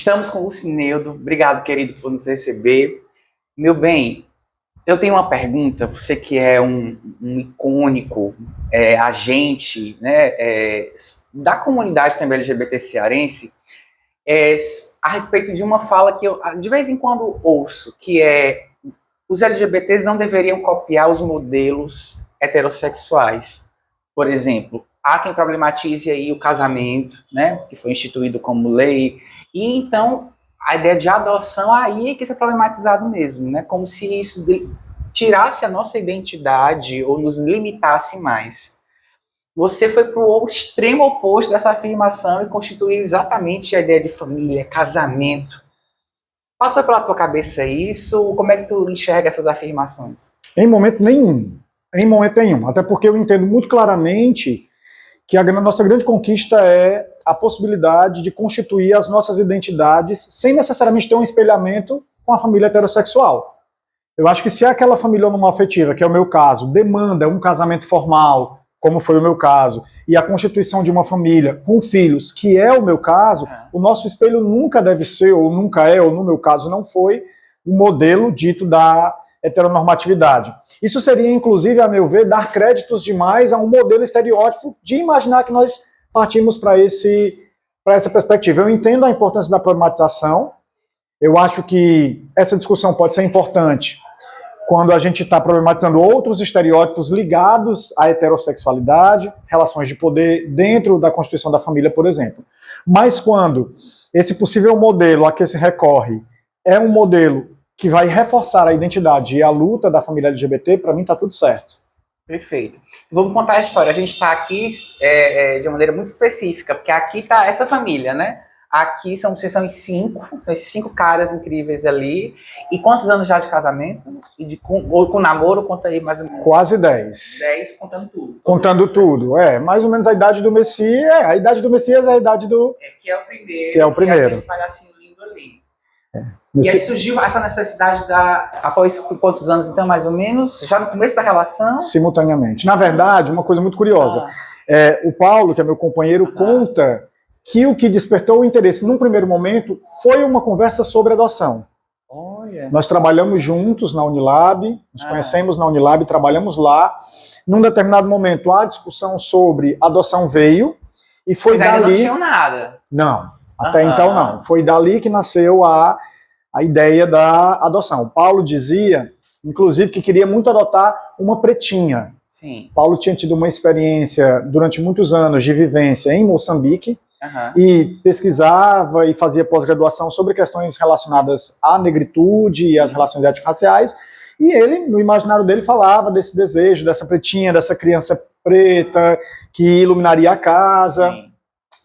Estamos com o Lucineudo. Obrigado, querido, por nos receber. Meu bem, eu tenho uma pergunta. Você que é um icônico agente, né, da comunidade também LGBT cearense, a respeito de uma fala que eu de vez em quando ouço, que é: os LGBTs não deveriam copiar os modelos heterossexuais. Por exemplo, há quem problematize aí o casamento, né, que foi instituído como lei, e então a ideia de adoção aí é que isso é problematizado mesmo, né, como se isso tirasse a nossa identidade ou nos limitasse mais. Você foi para o extremo oposto dessa afirmação e constituiu exatamente a ideia de família, casamento. Passou pela tua cabeça isso? Como é que tu enxerga essas afirmações? Em momento nenhum. Em momento nenhum. Até porque eu entendo muito claramente que a nossa grande conquista é a possibilidade de constituir as nossas identidades sem necessariamente ter um espelhamento com a família heterossexual. Eu acho que se aquela família homoafetiva, que é o meu caso, demanda um casamento formal, como foi o meu caso, e a constituição de uma família com filhos, que é o meu caso, o nosso espelho nunca deve ser, ou nunca é, ou no meu caso não foi, o modelo dito da heteronormatividade. Isso seria, inclusive, a meu ver, dar créditos demais a um modelo estereótipo de imaginar que nós partimos para essa perspectiva. Eu entendo a importância da problematização, eu acho que essa discussão pode ser importante quando a gente está problematizando outros estereótipos ligados à heterossexualidade, relações de poder dentro da constituição da família, por exemplo. Mas quando esse possível modelo a que se recorre é um modelo que vai reforçar a identidade e a luta da família LGBT, para mim está tudo certo. Perfeito. Vamos contar a história. A gente está aqui de uma maneira muito específica, porque aqui está essa família, né? Aqui vocês são esses cinco caras incríveis ali. E quantos anos já de casamento? E com namoro, conta aí mais ou menos. Quase 10. 10 contando tudo. Contando tudo, mais ou menos a idade do Messias. A idade do Messias é a idade do... que é o primeiro. Que é o primeiro. E palhacinho lindo ali. E aí surgiu essa necessidade após quantos anos, então, mais ou menos? Já no começo da relação? Simultaneamente. Na verdade, uma coisa muito curiosa. O Paulo, que é meu companheiro, conta que o que despertou o interesse num primeiro momento foi uma conversa sobre adoção. Olha. Nós trabalhamos juntos na Unilab, nos conhecemos na Unilab, trabalhamos lá. Num determinado momento, a discussão sobre adoção veio, e foi Vocês ainda não tinham nada? Não, até então não. Foi dali que nasceu a ideia da adoção. O Paulo dizia, inclusive, que queria muito adotar uma pretinha. Sim. Paulo tinha tido uma experiência durante muitos anos de vivência em Moçambique, e pesquisava e fazia pós-graduação sobre questões relacionadas à negritude e às relações étnico-raciais, e ele, no imaginário dele, falava desse desejo, dessa pretinha, dessa criança preta que iluminaria a casa. Sim.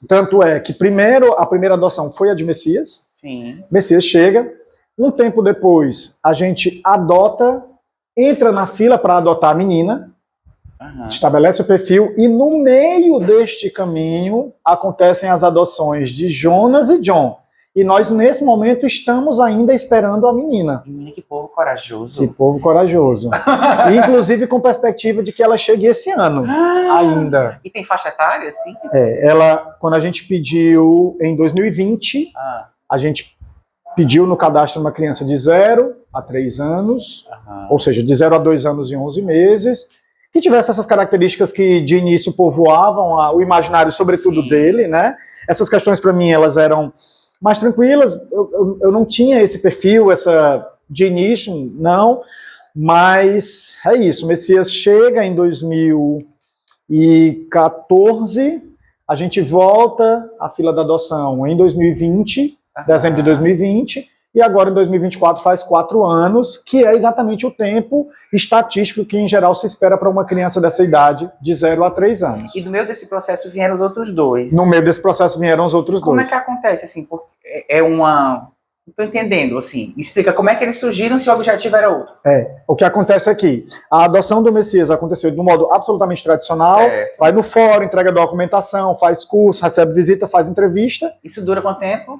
Tanto é que a primeira adoção foi a de Messias. Sim. Messias chega, um tempo depois a gente adota, entra na fila para adotar a menina, estabelece o perfil, e no meio deste caminho acontecem as adoções de Jonas e John. E nós, nesse momento, estamos ainda esperando a menina. Que povo corajoso. Que povo corajoso. Inclusive com perspectiva de que ela chegue esse ano ainda. E tem faixa etária, assim? Quando a gente pediu em 2020, a gente pediu no cadastro uma criança de 0 a 3 anos, ou seja, de 0 a 2 anos e 11 meses, que tivesse essas características que de início povoavam o imaginário, sobretudo dele, né? Essas questões para mim elas eram mais tranquilas, eu não tinha esse perfil, de início, não, mas é isso, Messias chega em 2014, a gente volta à fila da adoção em 2020, dezembro de 2020, e agora em 2024 faz 4 anos, que é exatamente o tempo estatístico que em geral se espera para uma criança dessa idade, de 0 a 3 anos. E no meio desse processo vieram os outros dois. No meio desse processo vieram os outros dois. Como é que acontece, assim, porque não estou entendendo, assim, explica como é que eles surgiram se o objetivo era outro. O que acontece aqui, a adoção do Messias aconteceu de um modo absolutamente tradicional, vai no fórum, entrega documentação, faz curso, recebe visita, faz entrevista. Isso dura quanto tempo?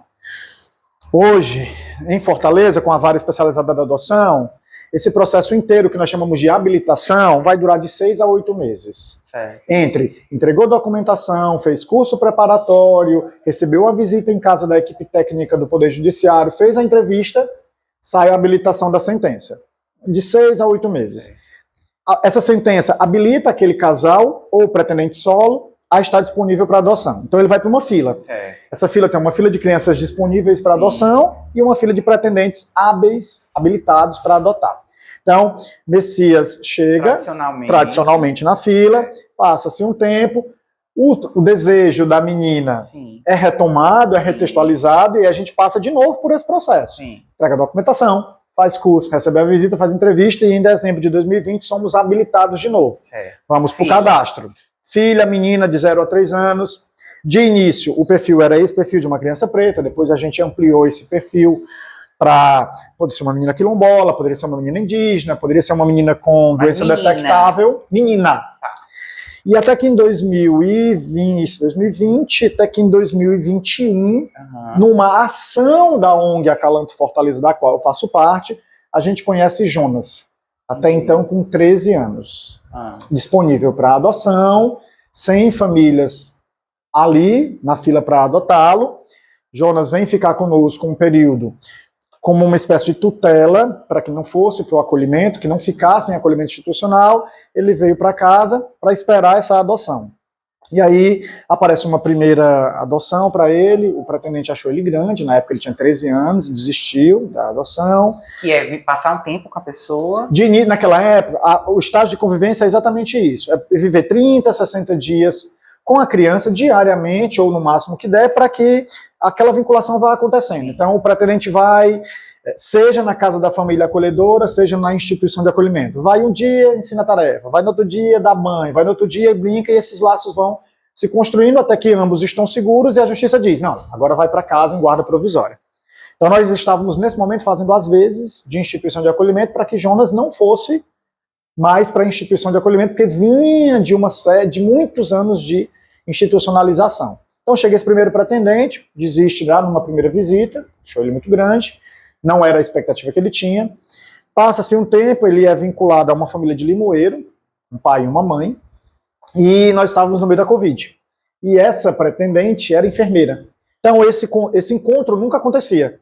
Hoje, em Fortaleza, com a vara especializada da adoção, esse processo inteiro, que nós chamamos de habilitação, vai durar de 6 a 8 meses. Certo. Entre entregou documentação, fez curso preparatório, recebeu a visita em casa da equipe técnica do Poder Judiciário, fez a entrevista, sai a habilitação da sentença. De 6 a 8 meses. Certo. Essa sentença habilita aquele casal ou pretendente solo a estar disponível para adoção. Então ele vai para uma fila. Certo. Essa fila tem uma fila de crianças disponíveis para Sim. adoção e uma fila de pretendentes hábeis, habilitados para adotar. Então, Messias chega tradicionalmente na fila, passa-se um tempo, o desejo da menina Sim. é retomado, é Sim. retextualizado e a gente passa de novo por esse processo. Sim. Entrega a documentação, faz curso, recebe a visita, faz entrevista e em dezembro de 2020 somos habilitados de novo. Certo. Vamos para o cadastro. Filha, menina de 0 a 3 anos. De início, o perfil era esse perfil de uma criança preta, depois a gente ampliou esse perfil para... Poderia ser uma menina quilombola, poderia ser uma menina indígena, poderia ser uma menina com doença detectável. Menina. Tá. E até que em 2020, até que em 2021, numa ação da ONG Acalanto Fortaleza, da qual eu faço parte, a gente conhece Jonas. Até então com 13 anos. Disponível para adoção, 100 famílias ali na fila para adotá-lo. Jonas vem ficar conosco um período como uma espécie de tutela para que não fosse para o acolhimento, que não ficasse em acolhimento institucional. Ele veio para casa para esperar essa adoção. E aí aparece uma primeira adoção para ele, o pretendente achou ele grande, na época ele tinha 13 anos, desistiu da adoção. Que é passar um tempo com a pessoa. Naquela época, o estágio de convivência é exatamente isso, é viver 30, 60 dias com a criança diariamente, ou no máximo que der, para que aquela vinculação vá acontecendo. Então o pretendente vai, seja na casa da família acolhedora, seja na instituição de acolhimento. Vai um dia, ensina tarefa, vai no outro dia, dá banho, vai no outro dia, brinca, e esses laços vão se construindo até que ambos estão seguros e a justiça diz, não, agora vai para casa em guarda provisória. Então nós estávamos nesse momento fazendo as vezes de instituição de acolhimento para que Jonas não fosse mais para a instituição de acolhimento, porque vinha de uma série de muitos anos de institucionalização. Então chega esse primeiro pretendente, desiste lá numa primeira visita, achou ele muito grande, não era a expectativa que ele tinha. Passa-se um tempo, ele é vinculado a uma família de Limoeiro, um pai e uma mãe, e nós estávamos no meio da Covid. E essa pretendente era enfermeira. Então esse encontro nunca acontecia,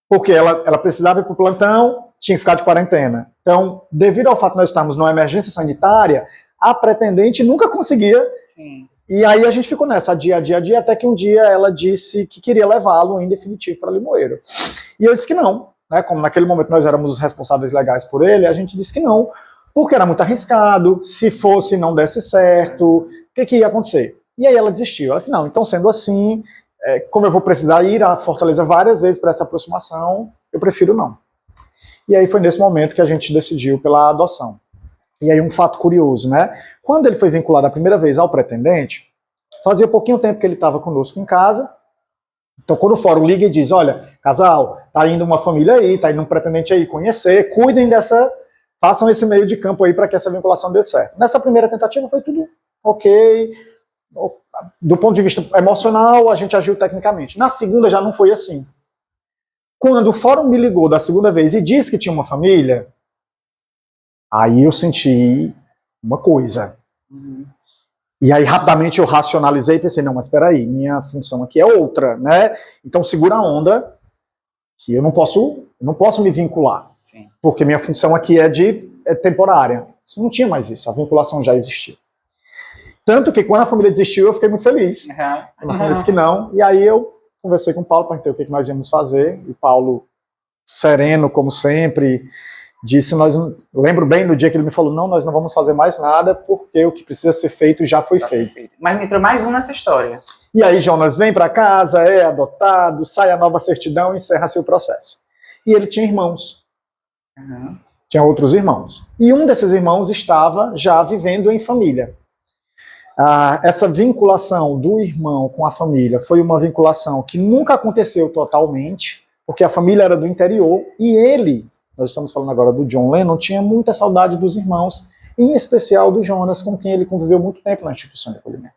porque ela precisava ir para o plantão, tinha que ficar de quarentena. Então, devido ao fato de nós estarmos numa emergência sanitária, a pretendente nunca conseguia. Sim. E aí a gente ficou nessa, dia, até que um dia ela disse que queria levá-lo em definitivo para Limoeiro. E eu disse que não, né? Como naquele momento nós éramos os responsáveis legais por ele, a gente disse que não, porque era muito arriscado, se fosse não desse certo, o que ia acontecer? E aí ela desistiu. Ela disse, não, então sendo assim, como eu vou precisar ir a Fortaleza várias vezes para essa aproximação, eu prefiro não. E aí foi nesse momento que a gente decidiu pela adoção. E aí um fato curioso, né? Quando ele foi vinculado a primeira vez ao pretendente, fazia pouquinho tempo que ele estava conosco em casa. Então quando o fórum liga e diz, olha, casal, tá indo uma família aí, tá indo um pretendente aí conhecer, cuidem façam esse meio de campo aí para que essa vinculação dê certo. Nessa primeira tentativa foi tudo ok. Do ponto de vista emocional, a gente agiu tecnicamente. Na segunda já não foi assim. Quando o fórum me ligou da segunda vez e disse que tinha uma família, aí eu senti uma coisa. E aí rapidamente eu racionalizei e pensei, não, mas espera aí, minha função aqui é outra, né? Então segura a onda, que eu não posso me vincular. Sim. Porque minha função aqui é temporária. Não tinha mais isso, a vinculação já existiu. Tanto que quando a família desistiu, eu fiquei muito feliz. Quando a família disse que não, e aí eu conversei com o Paulo para entender o que nós íamos fazer, e o Paulo, sereno como sempre, disse, lembro bem do dia que ele me falou, não, nós não vamos fazer mais nada, porque o que precisa ser feito já foi feito. Mas entrou mais um nessa história. E aí Jonas vem para casa, é adotado, sai a nova certidão e encerra-se o processo. E ele tinha irmãos. Tinha outros irmãos. E um desses irmãos estava já vivendo em família. Essa vinculação do irmão com a família foi uma vinculação que nunca aconteceu totalmente, porque a família era do interior e ele, nós estamos falando agora do John Lennon, tinha muita saudade dos irmãos, em especial do Jonas, com quem ele conviveu muito tempo na instituição de acolhimento.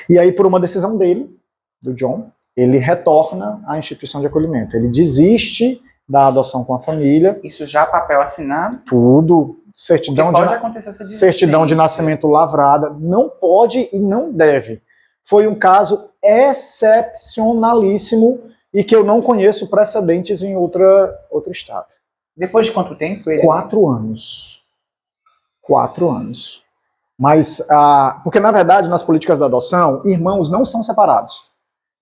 E aí, por uma decisão dele, do John, ele retorna à instituição de acolhimento. Ele desiste da adoção com a família. Isso já papel assinado? Tudo. Certidão pode acontecer essa certidão de nascimento lavrada. Não pode e não deve. Foi um caso excepcionalíssimo e que eu não conheço precedentes em outro estado. Depois de quanto tempo? 4 anos. 4 anos. Mas, porque na verdade, nas políticas da adoção, irmãos não são separados.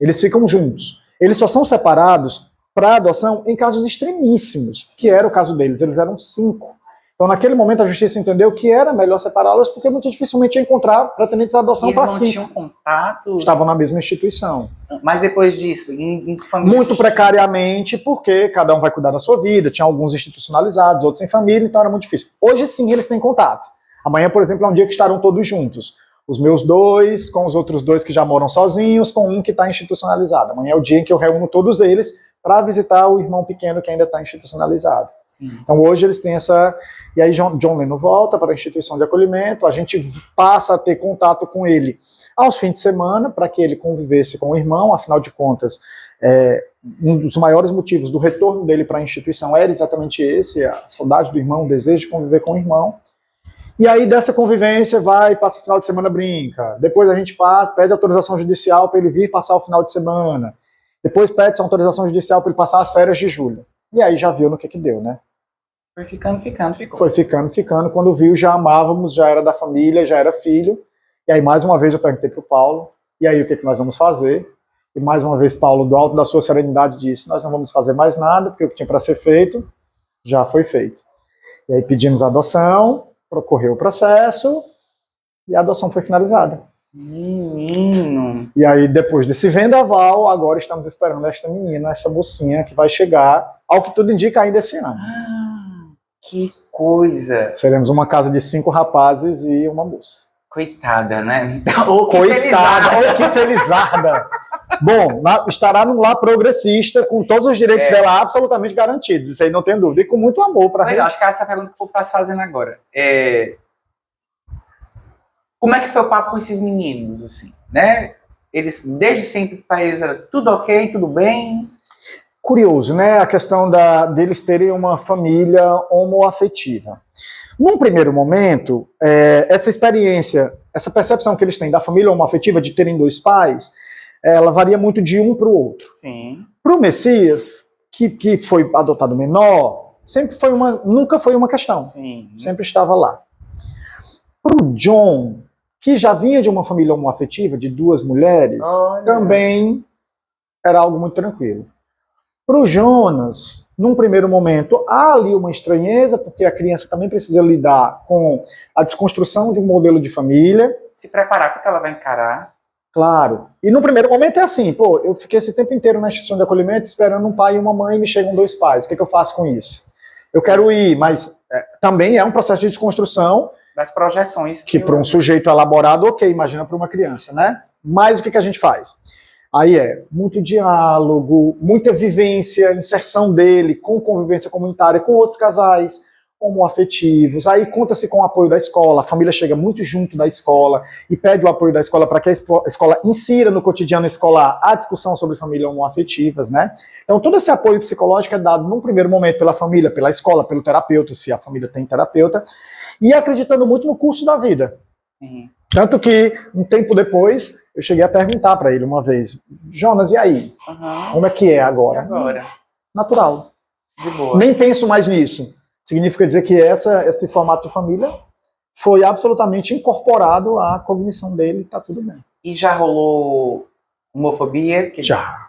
Eles ficam juntos. Eles só são separados para adoção em casos extremíssimos, que era o caso deles. Eles eram 5. Então, naquele momento, a justiça entendeu que era melhor separá-las, porque muito dificilmente ia encontrar pretendentes de adoção para 5. Eles não tinham contato? Estavam na mesma instituição. Mas depois disso, em família? Muito precariamente, porque cada um vai cuidar da sua vida. Tinha alguns institucionalizados, outros em família, então era muito difícil. Hoje sim, eles têm contato. Amanhã, por exemplo, é um dia que estarão todos juntos. Os meus 2, com os outros 2 que já moram sozinhos, com um que está institucionalizado. Amanhã é o dia em que eu reúno todos eles para visitar o irmão pequeno que ainda está institucionalizado. Sim. Então hoje eles têm essa... E aí John Lennon volta para a instituição de acolhimento, a gente passa a ter contato com ele aos fins de semana, para que ele convivesse com o irmão, afinal de contas, um dos maiores motivos do retorno dele para a instituição era exatamente esse, a saudade do irmão, o desejo de conviver com o irmão. E aí dessa convivência passa o final de semana, brinca. Depois a gente pede autorização judicial para ele vir passar o final de semana. Depois pede autorização judicial para ele passar as férias de julho. E aí já viu no que deu, né? Foi ficando, ficou. Foi ficando. Quando viu, já amávamos, já era da família, já era filho. E aí mais uma vez eu perguntei para o Paulo, e aí o que nós vamos fazer? E mais uma vez Paulo, do alto da sua serenidade, disse, nós não vamos fazer mais nada, porque o que tinha para ser feito, já foi feito. E aí pedimos a adoção, ocorreu o processo e a adoção foi finalizada. Menino! E aí, depois desse vendaval, agora estamos esperando esta menina, essa mocinha que vai chegar, ao que tudo indica, ainda esse ano. Que coisa! Seremos uma casa de 5 rapazes e uma moça. Coitada, né? Coitada! Que felizarda! Bom, estará num lar progressista, com todos os direitos dela absolutamente garantidos, isso aí não tem dúvida, e com muito amor para ela. Acho que essa pergunta que o povo está se fazendo agora. Como é que foi o papo com esses meninos, assim, né? Eles, desde sempre, para eles era tudo ok, tudo bem? Curioso, né? A questão deles terem uma família homoafetiva. Num primeiro momento, essa experiência, essa percepção que eles têm da família homoafetiva, de terem 2 pais, ela varia muito de um para o outro. Sim. Para o Messias, que foi adotado menor, nunca foi uma questão. Sim. Sempre estava lá. Para o John, que já vinha de uma família homoafetiva, de 2 mulheres, também era algo muito tranquilo. Para o Jonas, num primeiro momento, há ali uma estranheza, porque a criança também precisa lidar com a desconstrução de um modelo de família. Se preparar para o que ela vai encarar. Claro. E no primeiro momento é assim, eu fiquei esse tempo inteiro na instituição de acolhimento esperando um pai e uma mãe e me chegam 2 pais. O que eu faço com isso? Eu quero ir, mas também é um processo de desconstrução. Das projeções. Que para um sujeito elaborado, ok, imagina para uma criança, né? Mas o que a gente faz? Aí muito diálogo, muita vivência, inserção dele com convivência comunitária, com outros casais homoafetivos. Aí conta-se com o apoio da escola, a família chega muito junto da escola e pede o apoio da escola para que a escola insira no cotidiano escolar a discussão sobre famílias homoafetivas, né? Então todo esse apoio psicológico é dado num primeiro momento pela família, pela escola, pelo terapeuta, se a família tem terapeuta, e acreditando muito no curso da vida. Sim. Tanto que, um tempo depois, eu cheguei a perguntar para ele uma vez, Jonas, e aí? Como é que é agora? E agora? Natural. De boa. Nem penso mais nisso. Significa dizer que esse formato de família foi absolutamente incorporado à cognição dele, tá tudo bem. E já rolou homofobia? Já.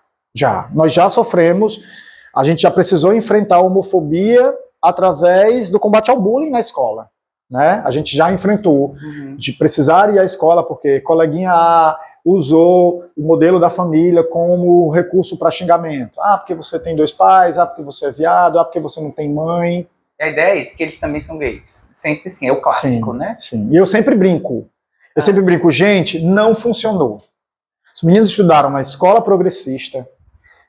Nós já sofremos, a gente já precisou enfrentar a homofobia através do combate ao bullying na escola. Né? A gente já enfrentou de precisar ir à escola porque coleguinha A usou o modelo da família como recurso para xingamento. Porque você tem 2 pais, porque você é viado, porque você não tem mãe. A ideia é isso, que eles também são gays. Sempre assim, é o clássico, sim, né? Sim, e eu sempre brinco. Gente, não funcionou. Os meninos estudaram na escola progressista,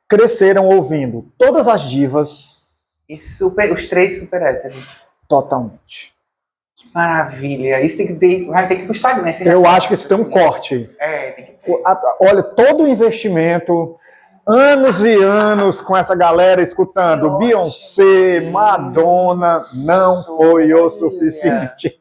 cresceram ouvindo todas as divas. E os 3 super héteros. Totalmente. Que maravilha. Isso vai ter que ir pro Instagram, né? Eu acho que isso tem um corte. Tem que ter. Olha, todo o investimento, anos e anos com essa galera escutando Beyoncé, Madonna, não foi o suficiente.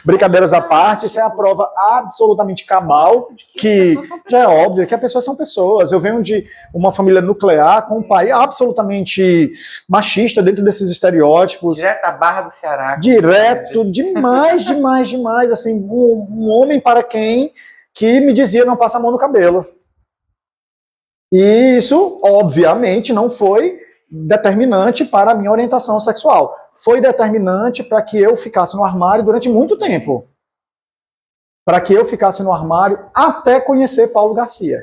Brincadeiras à parte, isso é a prova absolutamente cabal, que já é óbvio que as pessoas são pessoas. Eu venho de uma família nuclear com um pai absolutamente machista dentro desses estereótipos. Direto da Barra do Ceará. Direto, demais, demais, demais. Assim, um homem para quem que me dizia não passa a mão no cabelo. E isso, obviamente, não foi determinante para a minha orientação sexual. Foi determinante para que eu ficasse no armário durante muito tempo. Para que eu ficasse no armário até conhecer Paulo Garcia,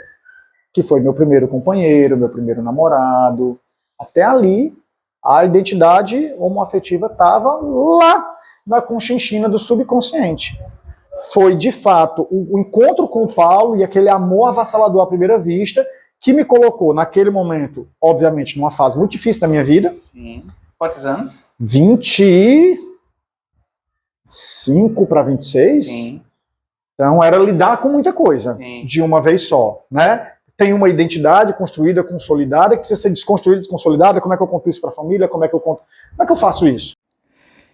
que foi meu primeiro companheiro, meu primeiro namorado. Até ali, a identidade homoafetiva estava lá na conchinchina do subconsciente. Foi, de fato, o encontro com o Paulo e aquele amor avassalador à primeira vista que me colocou, naquele momento, obviamente, numa fase muito difícil da minha vida. Sim. Quantos anos? 25 para 26. Sim. Então, era lidar com muita coisa, Sim. de uma vez só, né? Tem uma identidade construída, consolidada, que precisa ser desconstruída, desconsolidada. Como é que eu conto isso para a família? Como é que eu faço isso?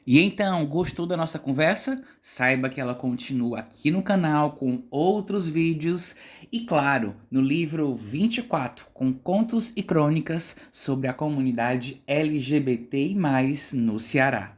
E então, gostou da nossa conversa? Saiba que ela continua aqui no canal com outros vídeos e, claro, no livro 24, com contos e crônicas sobre a comunidade LGBTI+, no Ceará.